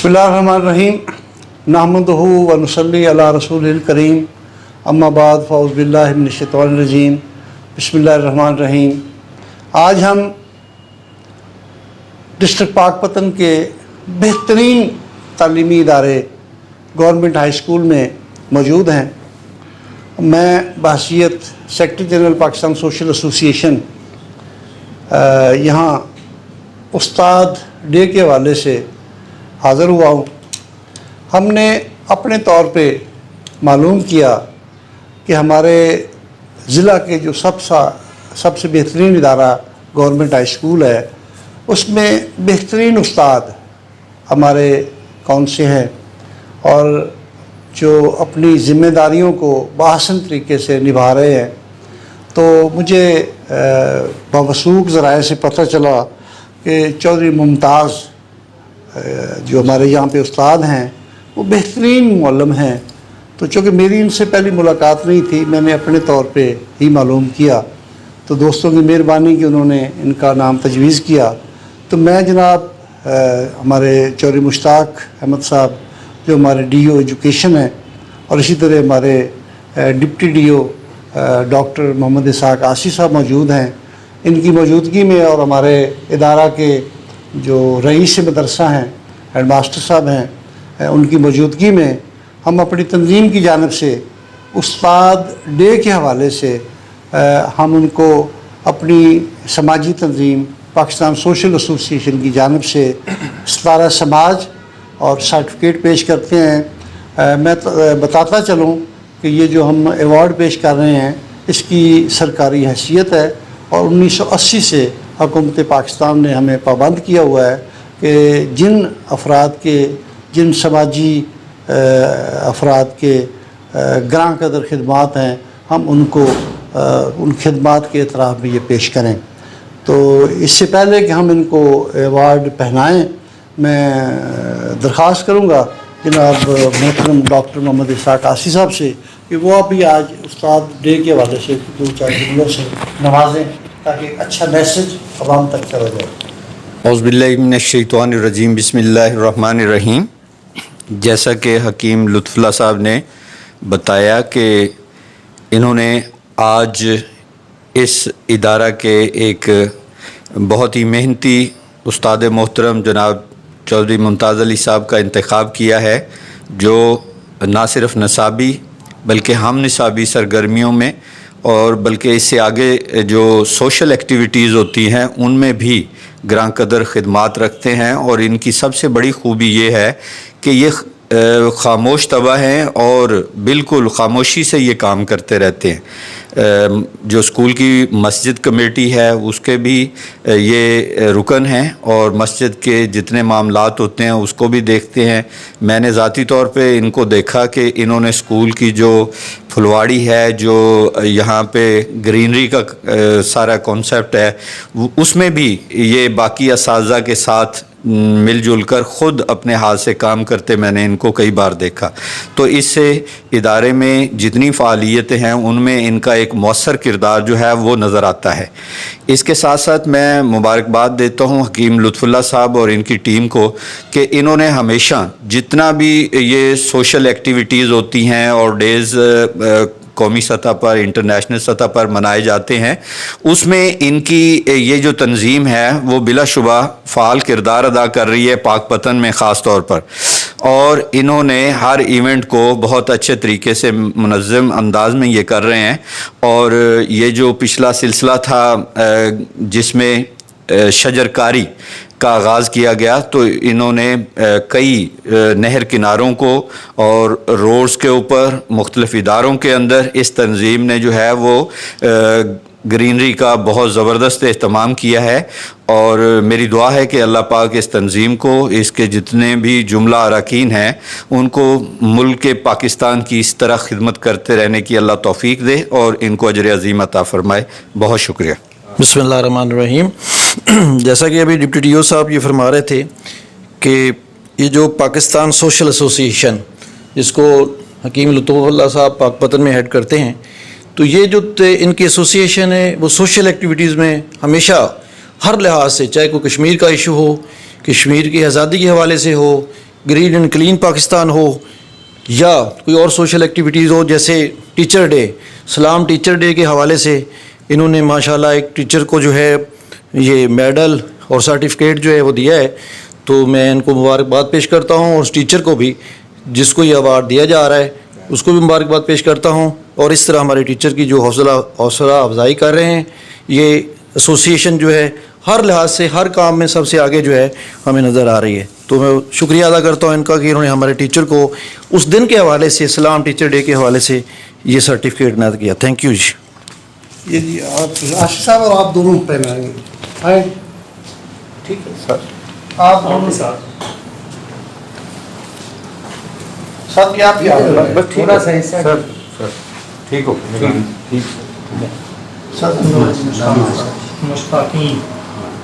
بسم اللہ الرحمن الرحیم نحمدہ و نصلی علی رسول الکریم اما بعد فاعوذ باللہ من الشیطان الرجیم بسم اللہ الرحمن الرحیم۔ آج ہم ڈسٹرکٹ پاک پتن کے بہترین تعلیمی ادارے گورنمنٹ ہائی اسکول میں موجود ہیں۔ میں بحیثیت سیکرٹری جنرل پاکستان سوشل ایسوسی ایشن یہاں استاد ڈے کے حوالے سے حاضر ہوا ہوں۔ ہم نے اپنے طور پہ معلوم کیا کہ ہمارے ضلع کے جو سب سے بہترین ادارہ گورنمنٹ ہائی اسکول ہے، اس میں بہترین استاد ہمارے کون سے ہیں اور جو اپنی ذمہ داریوں کو باحسن طریقے سے نبھا رہے ہیں۔ تو مجھے بوثوق ذرائع سے پتہ چلا کہ چودھری ممتاز جو ہمارے یہاں پہ استاد ہیں وہ بہترین معلم ہیں۔ تو چونکہ میری ان سے پہلی ملاقات نہیں تھی، میں نے اپنے طور پہ ہی معلوم کیا، تو دوستوں کی مہربانی کہ انہوں نے ان کا نام تجویز کیا۔ تو میں جناب ہمارے چودھری مشتاق احمد صاحب جو ہمارے ڈی او ایجوکیشن ہیں، اور اسی طرح ہمارے deputy D O doctor Muhammad Ishaq آسی صاحب موجود ہیں، ان کی موجودگی میں اور ہمارے ادارہ کے جو رئیس مدرسہ ہیں، ہیڈ ماسٹر صاحب ہیں، ان کی موجودگی میں ہم اپنی تنظیم کی جانب سے استاد ڈے کے حوالے سے ہم ان کو اپنی سماجی تنظیم پاکستان سوشل ایسوسی ایشن کی جانب سے ستارہ سماج اور سرٹیفکیٹ پیش کرتے ہیں۔ میں بتاتا چلوں کہ یہ جو ہم ایوارڈ پیش کر رہے ہیں اس کی سرکاری حیثیت ہے، اور 1980 سے حکومت پاکستان نے ہمیں پابند کیا ہوا ہے کہ جن سماجی افراد کے گراں قدر خدمات ہیں، ہم ان کو ان خدمات کے اعتراف میں یہ پیش کریں۔ تو اس سے پہلے کہ ہم ان کو ایوارڈ پہنائیں، میں درخواست کروں گا جناب محترم ڈاکٹر محمد اسحاق آسی صاحب سے کہ وہ بھی آج استاد ڈے کے حوالے سے دو چار جملوں سے نوازیں تاکہ اچھا میسج عوام تک چلا جائے۔ اعوذ باللہ من الشیطان الرجیم بسم اللہ الرحمن الرحیم۔ جیسا کہ حکیم لطف اللہ صاحب نے بتایا کہ انہوں نے آج اس ادارہ کے ایک بہت ہی محنتی استاد محترم جناب چودھری ممتاز علی صاحب کا انتخاب کیا ہے، جو نہ صرف نصابی بلکہ ہم نصابی سرگرمیوں میں اور بلکہ اس سے آگے جو سوشل ایکٹیویٹیز ہوتی ہیں ان میں بھی گراں قدر خدمات رکھتے ہیں، اور ان کی سب سے بڑی خوبی یہ ہے کہ یہ خاموش طبع ہیں اور بالکل خاموشی سے یہ کام کرتے رہتے ہیں۔ جو اسکول کی مسجد کمیٹی ہے اس کے بھی یہ رکن ہیں، اور مسجد کے جتنے معاملات ہوتے ہیں اس کو بھی دیکھتے ہیں۔ میں نے ذاتی طور پہ ان کو دیکھا کہ انہوں نے اسکول کی جو پھلواڑی ہے، جو یہاں پہ گرینری کا سارا کانسیپٹ ہے، اس میں بھی یہ باقی اساتذہ کے ساتھ مل جل کر خود اپنے ہاتھ سے کام کرتے میں نے ان کو کئی بار دیکھا۔ تو اس سے ادارے میں جتنی فعالیتیں ہیں ان میں ان کا ایک مؤثر کردار جو ہے وہ نظر آتا ہے۔ اس کے ساتھ ساتھ میں مبارکباد دیتا ہوں حکیم لطف اللہ صاحب اور ان کی ٹیم کو کہ انہوں نے ہمیشہ جتنا بھی یہ سوشل ایکٹیویٹیز ہوتی ہیں اور ڈیز قومی سطح پر انٹرنیشنل سطح پر منائے جاتے ہیں، اس میں ان کی یہ جو تنظیم ہے وہ بلا شبہ فعال کردار ادا کر رہی ہے پاک پتن میں خاص طور پر، اور انہوں نے ہر ایونٹ کو بہت اچھے طریقے سے منظم انداز میں یہ کر رہے ہیں۔ اور یہ جو پچھلا سلسلہ تھا جس میں شجر کاری کا آغاز کیا گیا، تو انہوں نے کئی نہر کناروں کو اور روڈز کے اوپر مختلف اداروں کے اندر اس تنظیم نے جو ہے وہ گرینری کا بہت زبردست اہتمام کیا ہے، اور میری دعا ہے کہ اللہ پاک اس تنظیم کو، اس کے جتنے بھی جملہ اراکین ہیں ان کو ملک پاکستان کی اس طرح خدمت کرتے رہنے کی اللہ توفیق دے اور ان کو اجر عظیم عطا فرمائے۔ بہت شکریہ۔ بسم اللہ الرحمن الرحیم۔ جیسا کہ ابھی ڈپٹی ڈی او صاحب یہ فرما رہے تھے کہ یہ جو پاکستان سوشل ایسوسی ایشن جس کو حکیم لطف اللہ صاحب پاک پتن میں ہیڈ کرتے ہیں، تو یہ جو ان کی ایسوسی ایشن ہے وہ سوشل ایکٹیویٹیز میں ہمیشہ ہر لحاظ سے، چاہے کوئی کشمیر کا ایشو ہو، کشمیر کی آزادی کے حوالے سے ہو، گرین اینڈ کلین پاکستان ہو یا کوئی اور سوشل ایکٹیویٹیز ہو، جیسے ٹیچر ڈے، سلام ٹیچر ڈے کے حوالے سے انہوں نے ماشاءاللہ ایک ٹیچر کو جو ہے یہ میڈل اور سرٹیفکیٹ جو ہے وہ دیا ہے، تو میں ان کو مبارکباد پیش کرتا ہوں، اور اس ٹیچر کو بھی جس کو یہ ایوارڈ دیا جا رہا ہے اس کو بھی مبارکباد پیش کرتا ہوں. اور اس طرح ہمارے ٹیچر کی جو حوصلہ افزائی کر رہے ہیں، یہ ایسوسیشن جو ہے ہر لحاظ سے ہر کام میں سب سے آگے جو ہے ہمیں نظر آ رہی ہے. تو میں شکریہ ادا کرتا ہوں ان کا کہ انہوں نے ہمارے ٹیچر کو اس دن کے حوالے سے، اسلام ٹیچر ڈے کے حوالے سے یہ سرٹیفکیٹ عنایت کیا. تھینک یو جی. یہ جی آپ راشد صاحب اور آپ دونوں پہنائیں گے. آئیں ٹھیک ہے سر، آپ دونوں سب کیا آپ بس تھوڑا سا سر ٹھیک ہو سر مشتاقین